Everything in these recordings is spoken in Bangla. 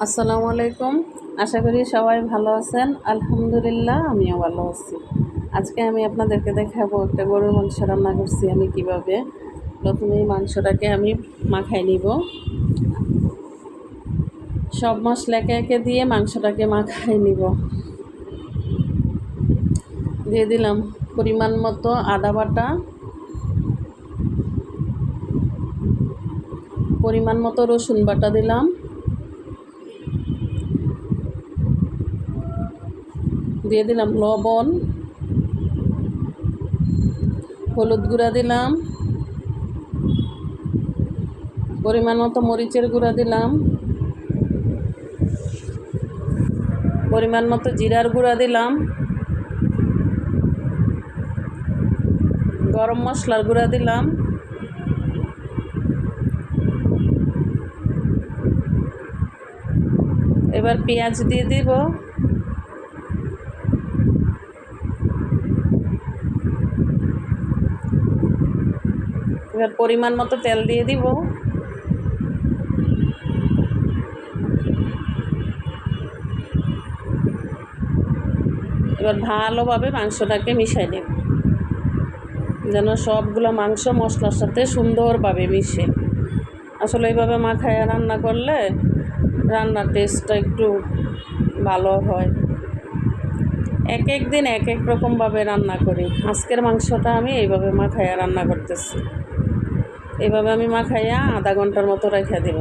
আসসালামু আলাইকুম। আশা করি সবাই ভালো আছেন। আলহামদুলিল্লাহ আমিও ভালো আছি। আজকে আমি আপনাদেরকে দেখাবো একটা গরুর মাংস রান্না করছি আমি কিভাবে। প্রথমেই মাংসটাকে আমি মাখাই নিব। সব মশলা একে একে দিয়ে মাংসটাকে মাখাই নিব। দিয়ে দিলাম পরিমাণ মতো আদা বাটা, পরিমাণ মতো রসুন বাটা দিলাম, দিয়ে দিলাম লবণ, হলুদ গুঁড়া দিলাম, পরিমাণ মতো মরিচের গুঁড়া দিলাম, পরিমাণ মতো জিরার গুঁড়া দিলাম, গরম মশলার গুঁড়া দিলাম, এবার পেঁয়াজ দিয়ে দিব, এবার পরিমাণ মতো তেল দিয়ে দিব, এবার ভালোভাবে মাংসটাকে মিশাই নেব যেন সবগুলো মাংস মশলার সাথে সুন্দরভাবে মিশে। আসলে এইভাবে মাখায় রান্না করলে রান্নার টেস্টটা একটু ভালো হয়। এক এক দিন এক এক রকমভাবে রান্না করি। আজকের মাংসটা আমি এইভাবে মাখাইয়া রান্না করতেছি। এইভাবে আমি মাখাইয়া আধা ঘন্টার মতো রেখে দেব।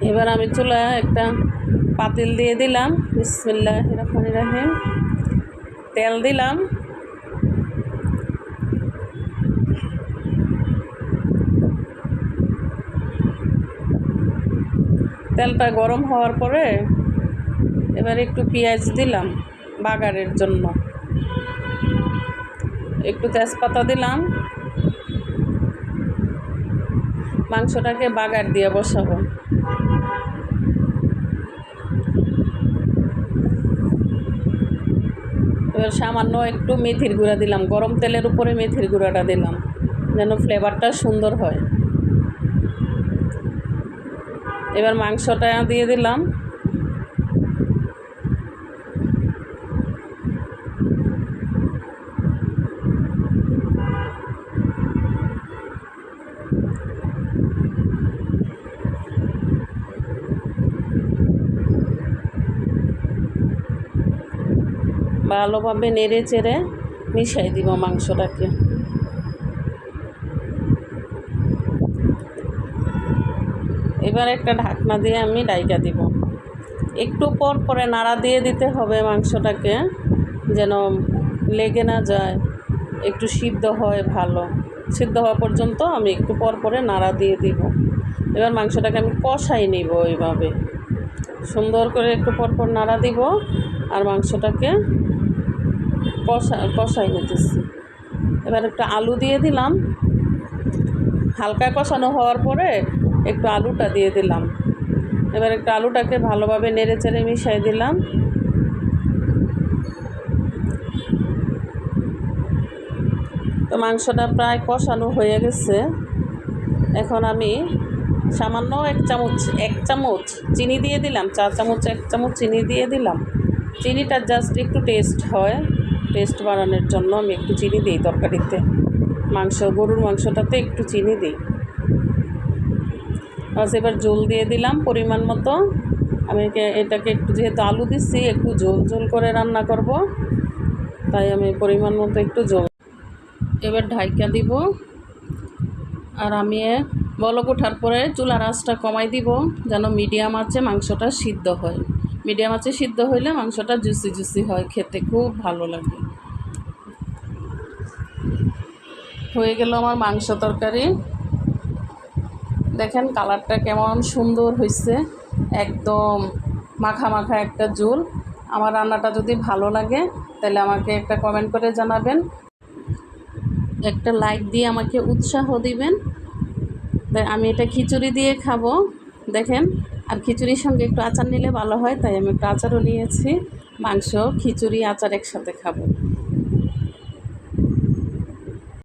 এবার আমি চুলা একটা পাতিল দিয়ে দিলাম, বিসমিল্লাহির রহমানির রহিম। তেল দিলাম, তেলটা গরম হওয়ার পরে এবার একটু পেঁয়াজ দিলাম বাগারের জন্য, একটু তেজপাতা দিলাম। মাংসটাকে বাগার দিয়ে বসাবো। এবার সামান্য একটু মেথির গুঁড়া দিলাম, গরম তেলের উপরে মেথির গুঁড়াটা দিলাম যেন ফ্লেভারটা সুন্দর হয়। এবার মাংসটা দিয়ে দিলাম, ভালোভাবে নেড়ে চেড়ে মিশাই দিব মাংসটাকে। এবার একটা ঢাকনা দিয়ে আমি ডাইকা দিব। একটু পর পরে নাড়া দিয়ে দিতে হবে মাংসটাকে যেন লেগে না যায়, একটু সিদ্ধ হয় ভালো। সিদ্ধ হওয়া পর্যন্ত আমি একটু পর পরে নাড়া দিয়ে দিব। এবার মাংসটাকে আমি কষাই নিব, এইভাবে সুন্দর করে একটু পর পর নাড়া দিব আর মাংসটাকে কষাই নিতেছি। এবার একটু আলু দিয়ে দিলাম, হালকা কষানো হওয়ার পরে একটু আলুটা দিয়ে দিলাম। এবার একটু আলুটাকে ভালোভাবে নেড়ে চেড়ে মিশাই দিলাম। তো মাংসটা প্রায় কষানো হয়ে গেছে। এখন আমি সামান্য এক চামচ চিনি দিয়ে দিলাম, 1 চামচ চিনি দিয়ে দিলাম। চিনিটা জাস্ট একটু টেস্ট হয়, টেস্ট বাড়ানোর জন্য আমি একটু চিনি দিই তরকারিতে। গরুর মাংসটাতে একটু চিনি দিই। বাস এবার ঝোল দিয়ে দিলাম পরিমাণ মতো। আমি এটাকে একটু, যেহেতু আলু দিচ্ছি, একটু ঝোল করে রান্না করব, তাই আমি পরিমাণ মতো একটু ঝোল। এবার ঢাইকা দিব আর আমি বলক ওঠার পরে চুলার আঁচটা কমাই দিব যেন মিডিয়াম আঁচে মাংসটা সিদ্ধ হয়। মিডিয়াম আঁচে সিদ্ধ হইলে মাংসটা জুসি হয়, খেতে খুব ভালো লাগে। হয়ে গেল আমার মাংস তরকারি। দেখেন কালারটা কেমন সুন্দর হয়েছে, একদম মাখা মাখা একটা ঝোল। আমার রান্নাটা যদি ভালো লাগে তাহলে আমাকে একটা কমেন্ট করে জানাবেন, একটা লাইক দিয়ে আমাকে উৎসাহ দিবেন। আমি এটা খিচুড়ি দিয়ে খাবো দেখেন, আর খিচুড়ির সঙ্গে একটু আচার নিলে ভালো হয়, তাই আমি একটু আচারও নিয়েছি। মাংস খিচুড়ি আচার একসাথে খাবো।